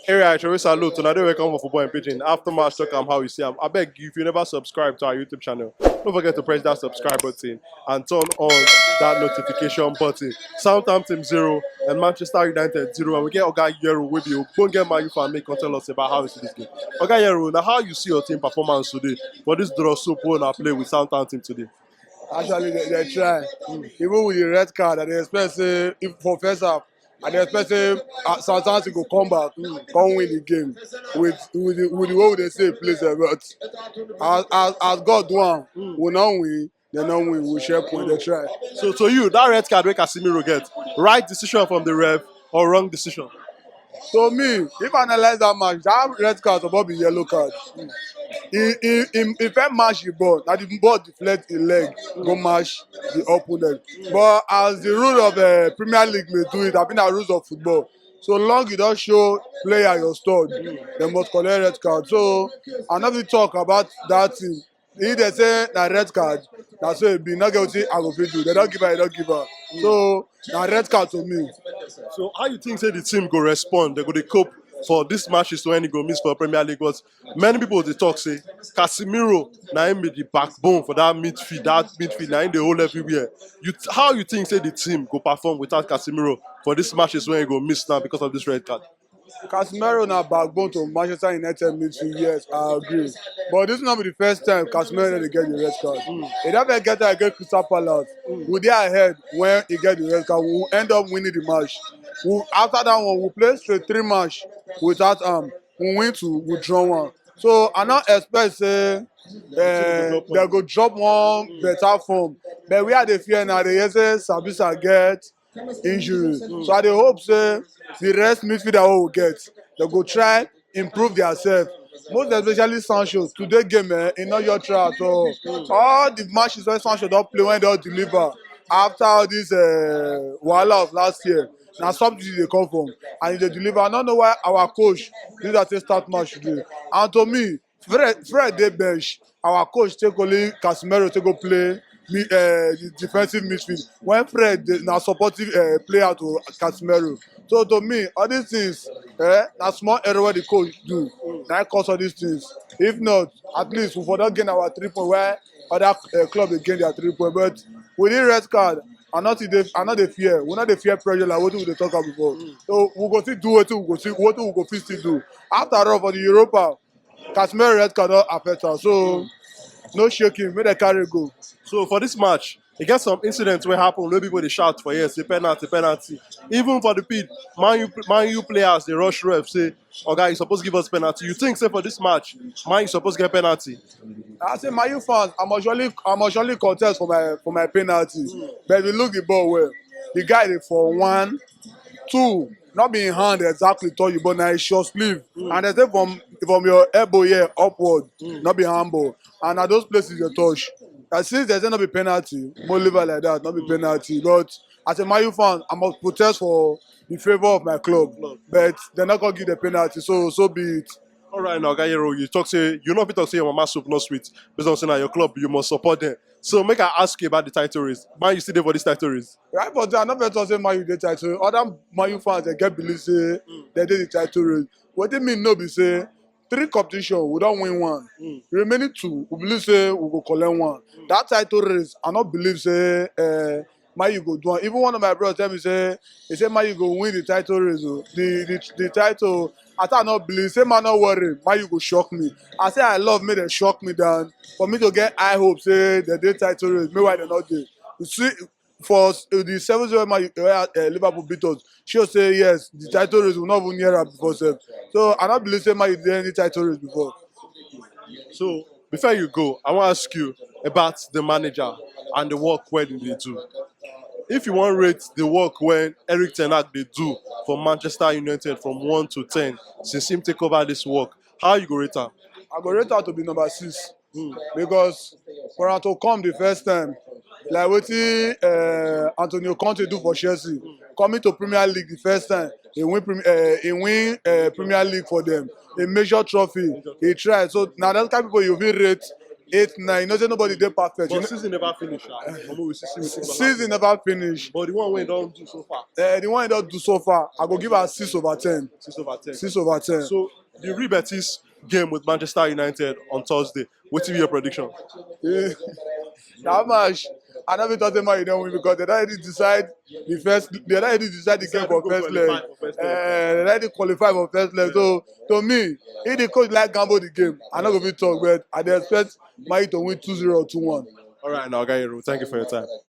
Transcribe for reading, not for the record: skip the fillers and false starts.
Area, I should salute. And I don't welcome for football and Pidgin. After match talk, how you see them. I beg you, if you never subscribe to our YouTube channel, don't forget to press that subscribe button and turn on that notification button. Southampton 0 and Manchester United 0. And we get Oga Yero with you. Go and get my fan make and tell us about how you see this game. Oga Yero, now how you see your team performance today for this draw soup when I play with Southampton today? Actually, they try. Even with the red card, and they expect if for first half, and they expect Southampton to come back, come win the game with the way they say plays there. But as God do, we not win. They not win. We share point. They try. So to you, that red card where Casemiro get, right decision from the ref or wrong decision? So me, if I analyze that match, that red card supposed be yellow card. He first match the ball, now the ball deflect the leg, go match the opponent. But as the rule of Premier League may do it, I think the rules of football. So long you don't show player your stud, they must collect red card. So I never talk about that thing. If they say na red card, that's so it be. Not get wetin I go fit do. They don't give her, they don't give her. So na red card to me. So how you think say the team go respond? They go dey cope for this matches when he go miss for Premier League? But many people dey talk say Casemiro na him be the backbone for that midfield. That midfield na him dey hold everywhere. How you think say the team go perform without Casemiro for this matches when he go miss now because of this red card? Casemiro na backbone to Manchester United midfield, yes, I agree. But this is not be the first time Casemiro dey get the red card. He never get that against Crystal Palace. We dey ahead when he get the red card. We will end up winning the match. After that one, we play straight 3 match without we win 2, we draw 1. So I not expect say they go drop one better form. But we are the fear now. They hear say Sabisa get injury. So I dey hope say the rest midfielder wey we get, they go try improve themselves. Most especially Sancho. Today game, he not your try at all. All the matches wey Sancho don play when they don deliver after all this wahala of last year. Na substitute dey come from and e dey deliver. I no know why our coach use that take start match today. And to me, Fred dey bench. Our coach take only Casemiro to go play the defensive midfield when Fred na supportive player to Casemiro. So to me, all these things, na small error wey the coach do. Na cause all these things. If not, at least we for don gain our 3 points where other club dey gain their 3 points. But with the red card, I not dey fear. We not dey fear pressure like wetin we dey talk about before. So we go still do wetin we go fit still do. After all, for the Europa, Casemiro red card don affect us. So no shaking, make dem carry go. So for this match, e get some incidents wey happen wey people dey shout for here say penalty, penalty. Even for the pitch, Man U players dey rush ref say, "Oga, you suppose give us penalty." You think say for this match, Man U suppose get penalty? I say Man U fans, I must surely contest for my penalty. But if you look the ball well, the guy dey for 1, 2, not be in hand exactly touch you, but na e short sleeve. And they say from your elbow here upward, not be handball. And na those places you touch. And since there's not be penalty, more leave it like that, not be penalty. But as a Man U fan, I must protest for the favor of my club. But they're not gonna give the penalty, so be it. All right, now, Gayero, you talk say you know fit talk say your mama soup not sweet. Based on saying na your club, you must support them. So make I ask you about the title race. Man, you still there for this title race? Right, but I'm not better say Man U dey title. Other Man U fans they get believe say they did the title race. What they mean no be say 3 competition we don't win 1. Remaining 2, we believe say we go collect 1. That title race, I not believe say Man U go do one. Even one of my brothers tell me say he say Man U go win the title race. The title. I thought not believe. Say man not worry. Man U go shock me. I say I love me they shock me down. For me to get high hope say they did title race. Meanwhile they not dey. You see for the 7-0 Liverpool beat us. She'll say yes. The title race will not even near her before. So I not believe say Man U did any title race before. So before you go, I want to ask you about the manager and the work where they do. If you want to rate the work when Eric Ten Hag they do for Manchester United from 1 to 10 since him take over this work, how you go rate her? I go rate her to be number 6 because for her to come the first time, like wetin Antonio Conte do for Chelsea, coming to Premier League the first time, he win Premier League for them, a major trophy. He tried. So now that kind of people you will rate 8, 9. You know, say nobody dey perfect. You But know, season never finish. We see wetin go happen. season never finish. But the one wey don do so far, The one he don do so far, I go give her 6/10. 6/10. 6/10. So the Real Betis game with Manchester United on Thursday. Wetin be your prediction? That match, I never thought about it win because they already decide the game for first leg. They already qualify for first leg. So to me, if the coach like gamble the game, I not gonna be talk, but I dey expect Mali to win 2-0 or 2-1. All right, now, Gairu, thank you for your time.